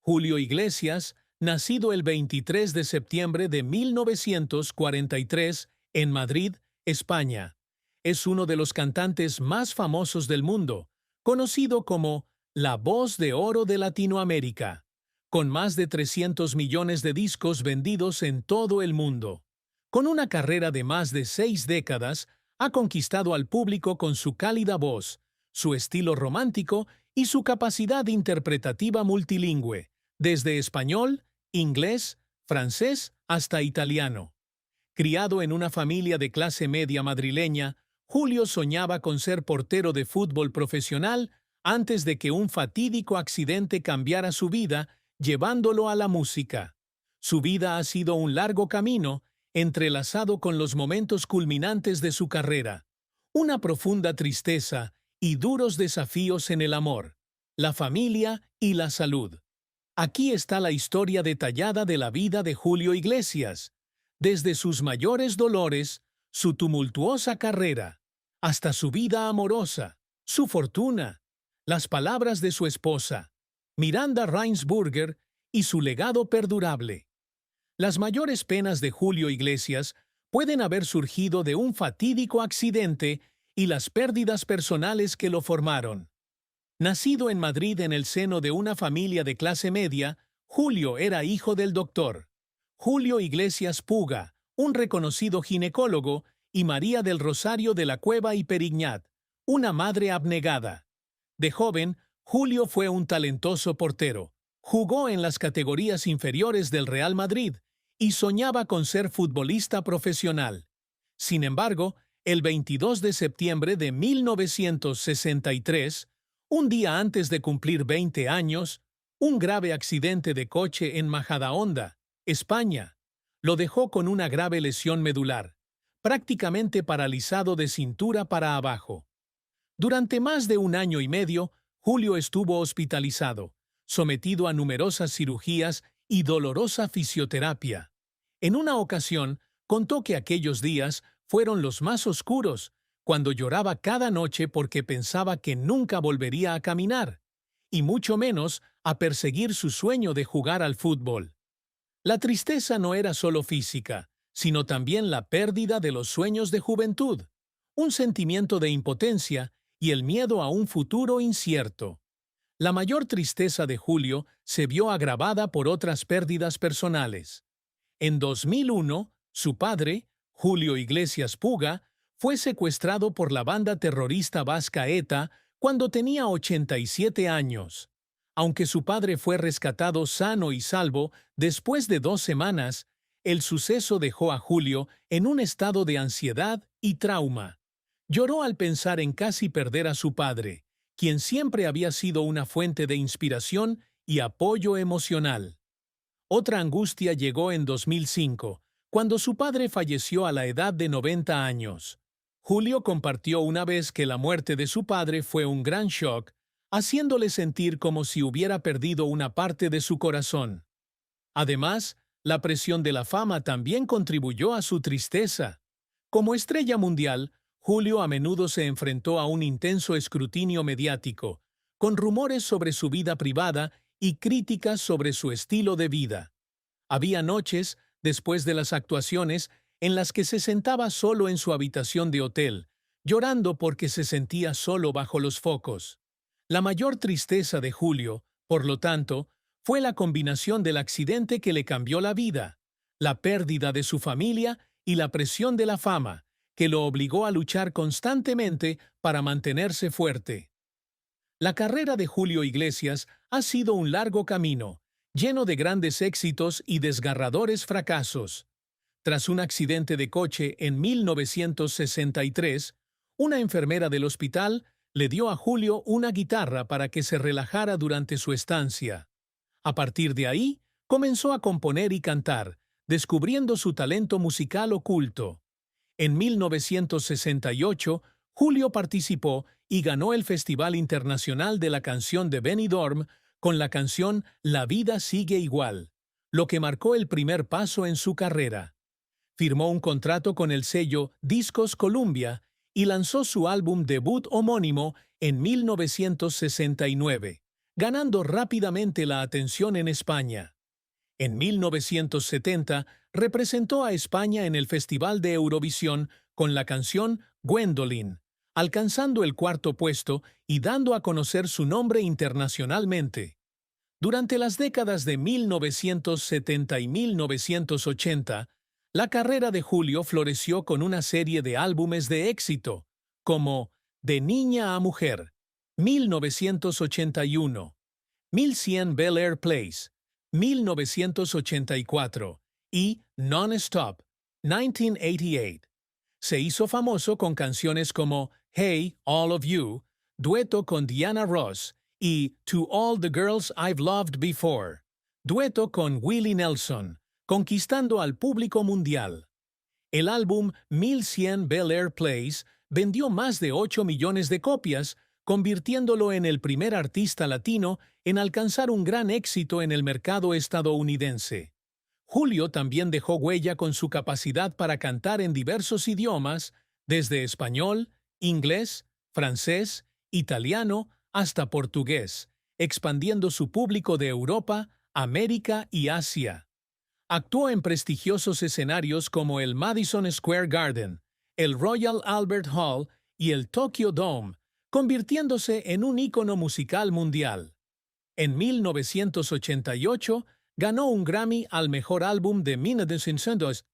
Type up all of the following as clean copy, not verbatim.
Julio Iglesias, nacido el 23 de septiembre de 1943 en Madrid, España, es uno de los cantantes más famosos del mundo, conocido como la voz de oro de Latinoamérica, con más de 300 millones de discos vendidos en todo el mundo. Con una carrera de más de 6 décadas, ha conquistado al público con su cálida voz, su estilo romántico y su capacidad interpretativa multilingüe, desde español, inglés, francés hasta italiano. Criado en una familia de clase media madrileña, Julio soñaba con ser portero de fútbol profesional antes de que un fatídico accidente cambiara su vida, llevándolo a la música. Su vida ha sido un largo camino, entrelazado con los momentos culminantes de su carrera, una profunda tristeza y duros desafíos en el amor, la familia y la salud. Aquí está la historia detallada de la vida de Julio Iglesias, desde sus mayores dolores, su tumultuosa carrera, hasta su vida amorosa, su fortuna, las palabras de su esposa, Miranda Reinsburger, y su legado perdurable. Las mayores penas de Julio Iglesias pueden haber surgido de un fatídico accidente y las pérdidas personales que lo formaron. Nacido en Madrid en el seno de una familia de clase media, Julio era hijo del doctor Julio Iglesias Puga, un reconocido ginecólogo, y María del Rosario de la Cueva y Perignat, una madre abnegada. De joven, Julio fue un talentoso portero. Jugó en las categorías inferiores del Real Madrid y soñaba con ser futbolista profesional. Sin embargo, el 22 de septiembre de 1963, un día antes de cumplir 20 años, un grave accidente de coche en Majadahonda, España, lo dejó con una grave lesión medular, prácticamente paralizado de cintura para abajo. Durante más de un año y medio, Julio estuvo hospitalizado, sometido a numerosas cirugías y dolorosa fisioterapia. En una ocasión, contó que aquellos días fueron los más oscuros, cuando lloraba cada noche porque pensaba que nunca volvería a caminar, y mucho menos a perseguir su sueño de jugar al fútbol. La tristeza no era solo física, sino también la pérdida de los sueños de juventud, un sentimiento de impotencia y el miedo a un futuro incierto. La mayor tristeza de Julio se vio agravada por otras pérdidas personales. En 2001, su padre, Julio Iglesias Puga, fue secuestrado por la banda terrorista vasca ETA cuando tenía 87 años. Aunque su padre fue rescatado sano y salvo después de 2 semanas, el suceso dejó a Julio en un estado de ansiedad y trauma. Lloró al pensar en casi perder a su padre, quien siempre había sido una fuente de inspiración y apoyo emocional. Otra angustia llegó en 2005, cuando su padre falleció a la edad de 90 años. Julio compartió una vez que la muerte de su padre fue un gran shock, haciéndole sentir como si hubiera perdido una parte de su corazón. Además, la presión de la fama también contribuyó a su tristeza. Como estrella mundial, Julio a menudo se enfrentó a un intenso escrutinio mediático, con rumores sobre su vida privada y críticas sobre su estilo de vida. Había noches, después de las actuaciones, en las que se sentaba solo en su habitación de hotel, llorando porque se sentía solo bajo los focos. La mayor tristeza de Julio, por lo tanto, fue la combinación del accidente que le cambió la vida, la pérdida de su familia y la presión de la fama, que lo obligó a luchar constantemente para mantenerse fuerte. La carrera de Julio Iglesias ha sido un largo camino, lleno de grandes éxitos y desgarradores fracasos. Tras un accidente de coche en 1963, una enfermera del hospital le dio a Julio una guitarra para que se relajara durante su estancia. A partir de ahí, comenzó a componer y cantar, descubriendo su talento musical oculto. En 1968, Julio participó y ganó el Festival Internacional de la Canción de Benidorm con la canción La vida sigue igual, lo que marcó el primer paso en su carrera. Firmó un contrato con el sello Discos Columbia y lanzó su álbum debut homónimo en 1969, ganando rápidamente la atención en España. En 1970 representó a España en el Festival de Eurovisión con la canción Gwendolyn, alcanzando el cuarto puesto y dando a conocer su nombre internacionalmente. Durante las décadas de 1970 y 1980, la carrera de Julio floreció con una serie de álbumes de éxito, como De niña a mujer, 1981, 1100 Bel Air Place, 1984 y Non-Stop, 1988. Se hizo famoso con canciones como Hey, All of You, dueto con Diana Ross, y To All the Girls I've Loved Before, dueto con Willie Nelson, conquistando al público mundial. El álbum 1100 Bel Air Place vendió más de 8 millones de copias, convirtiéndolo en el primer artista latino en alcanzar un gran éxito en el mercado estadounidense. Julio también dejó huella con su capacidad para cantar en diversos idiomas, desde español, inglés, francés, italiano hasta portugués, expandiendo su público de Europa, América y Asia. Actuó en prestigiosos escenarios como el Madison Square Garden, el Royal Albert Hall y el Tokyo Dome, convirtiéndose en un ícono musical mundial. En 1988 ganó un Grammy al mejor álbum de 1992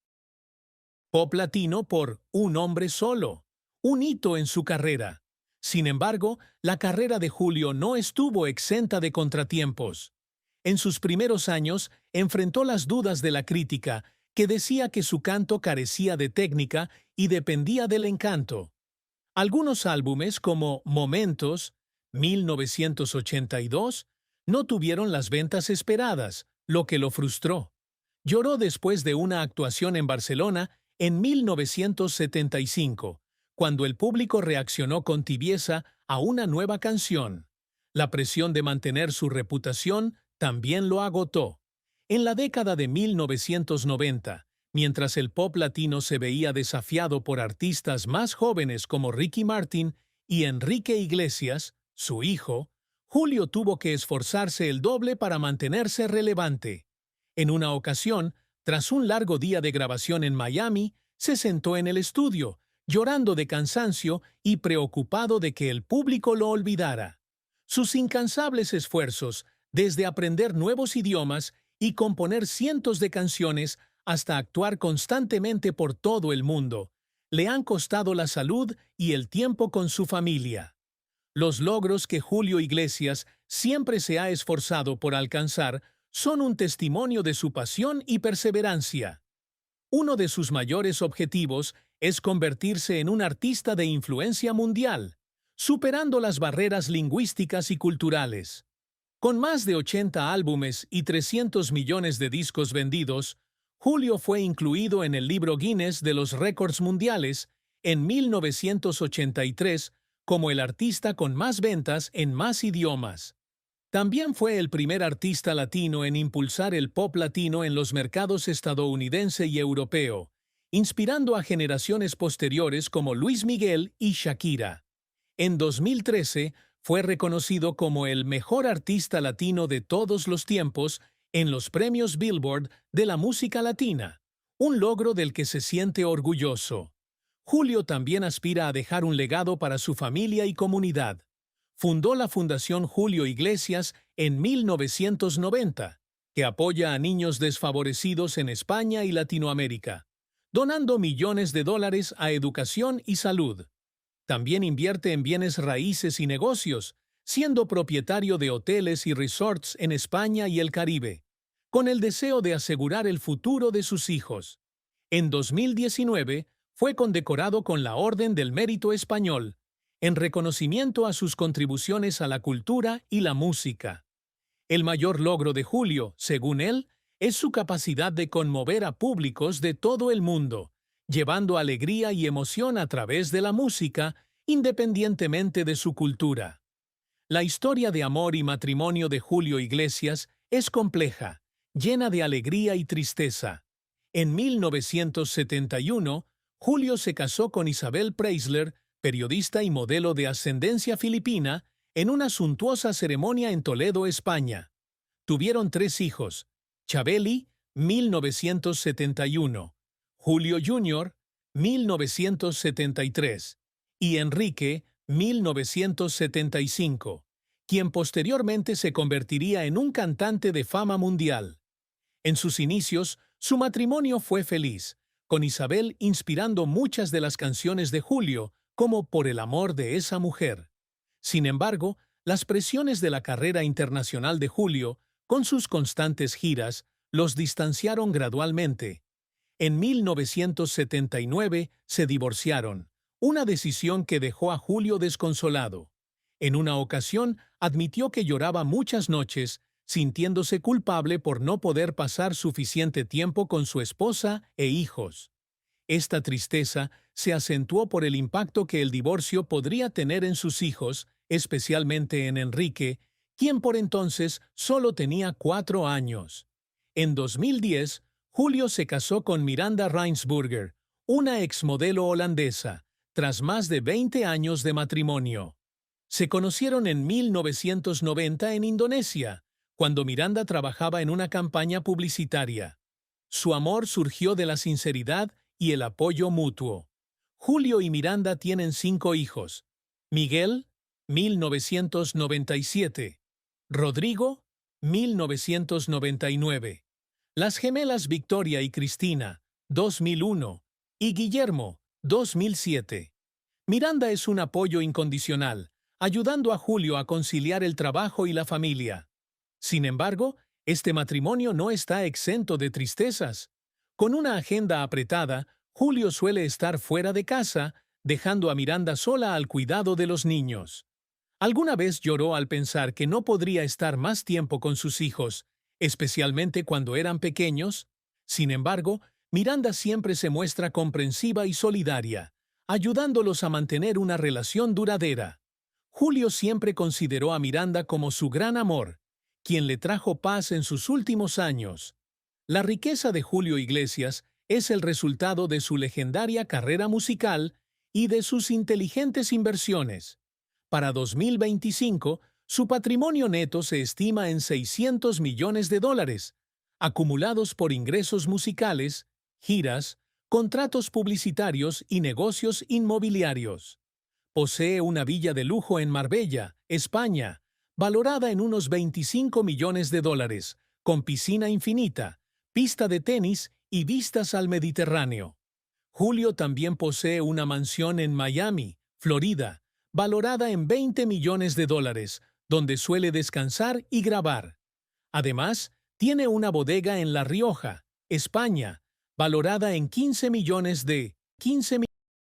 pop latino por Un hombre solo, un hito en su carrera. Sin embargo, la carrera de Julio no estuvo exenta de contratiempos. En sus primeros años enfrentó las dudas de la crítica, que decía que su canto carecía de técnica y dependía del encanto. Algunos álbumes como Momentos, 1982, no tuvieron las ventas esperadas, lo que lo frustró. Lloró después de una actuación en Barcelona en 1975, cuando el público reaccionó con tibieza a una nueva canción. La presión de mantener su reputación también lo agotó. En la década de 1990, mientras el pop latino se veía desafiado por artistas más jóvenes como Ricky Martin y Enrique Iglesias, su hijo, Julio tuvo que esforzarse el doble para mantenerse relevante. En una ocasión, tras un largo día de grabación en Miami, se sentó en el estudio, llorando de cansancio y preocupado de que el público lo olvidara. Sus incansables esfuerzos, desde aprender nuevos idiomas y componer cientos de canciones hasta actuar constantemente por todo el mundo, le han costado la salud y el tiempo con su familia. Los logros que Julio Iglesias siempre se ha esforzado por alcanzar son un testimonio de su pasión y perseverancia. Uno de sus mayores objetivos es convertirse en un artista de influencia mundial, superando las barreras lingüísticas y culturales. Con más de 80 álbumes y 300 millones de discos vendidos, Julio fue incluido en el libro Guinness de los récords mundiales en 1983 como el artista con más ventas en más idiomas. También fue el primer artista latino en impulsar el pop latino en los mercados estadounidense y europeo, inspirando a generaciones posteriores como Luis Miguel y Shakira. En 2013, fue reconocido como el mejor artista latino de todos los tiempos en los premios Billboard de la música latina, un logro del que se siente orgulloso. Julio también aspira a dejar un legado para su familia y comunidad. Fundó la Fundación Julio Iglesias en 1990, que apoya a niños desfavorecidos en España y Latinoamérica, donando millones de dólares a educación y salud. También invierte en bienes raíces y negocios, siendo propietario de hoteles y resorts en España y el Caribe, con el deseo de asegurar el futuro de sus hijos. En 2019, fue condecorado con la Orden del Mérito Español, en reconocimiento a sus contribuciones a la cultura y la música. El mayor logro de Julio, según él, es su capacidad de conmover a públicos de todo el mundo, llevando alegría y emoción a través de la música, independientemente de su cultura. La historia de amor y matrimonio de Julio Iglesias es compleja, llena de alegría y tristeza. En 1971, Julio se casó con Isabel Preisler, periodista y modelo de ascendencia filipina, en una suntuosa ceremonia en Toledo, España. Tuvieron 3 hijos: Chabeli, 1971, Julio Jr., 1973, y Enrique, 1975, quien posteriormente se convertiría en un cantante de fama mundial. En sus inicios, su matrimonio fue feliz, con Isabel inspirando muchas de las canciones de Julio, como Por el amor de esa mujer. Sin embargo, las presiones de la carrera internacional de Julio, con sus constantes giras, los distanciaron gradualmente. En 1979 se divorciaron, una decisión que dejó a Julio desconsolado. En una ocasión admitió que lloraba muchas noches, sintiéndose culpable por no poder pasar suficiente tiempo con su esposa e hijos. Esta tristeza se acentuó por el impacto que el divorcio podría tener en sus hijos, especialmente en Enrique, quien por entonces solo tenía 4 años. En 2010, Julio se casó con Miranda Rijnsburger, una exmodelo holandesa, tras más de 20 años de matrimonio. Se conocieron en 1990 en Indonesia, cuando Miranda trabajaba en una campaña publicitaria. Su amor surgió de la sinceridad y el apoyo mutuo. Julio y Miranda tienen 5 hijos: Miguel, 1997, Rodrigo, 1999, las gemelas Victoria y Cristina, 2001, y Guillermo, 2007. Miranda es un apoyo incondicional, ayudando a Julio a conciliar el trabajo y la familia. Sin embargo, este matrimonio no está exento de tristezas. Con una agenda apretada, Julio suele estar fuera de casa, dejando a Miranda sola al cuidado de los niños. ¿Alguna vez lloró al pensar que no podría estar más tiempo con sus hijos, especialmente cuando eran pequeños? Sin embargo, Miranda siempre se muestra comprensiva y solidaria, ayudándolos a mantener una relación duradera. Julio siempre consideró a Miranda como su gran amor, quien le trajo paz en sus últimos años. La riqueza de Julio Iglesias es el resultado de su legendaria carrera musical y de sus inteligentes inversiones. Para 2025, su patrimonio neto se estima en $600 millones, acumulados por ingresos musicales, giras, contratos publicitarios y negocios inmobiliarios. Posee una villa de lujo en Marbella, España, valorada en unos $25 millones, con piscina infinita, pista de tenis y vistas al Mediterráneo. Julio también posee una mansión en Miami, Florida, valorada en $20 millones, donde suele descansar y grabar. Además, tiene una bodega en La Rioja, España, valorada en $15 millones.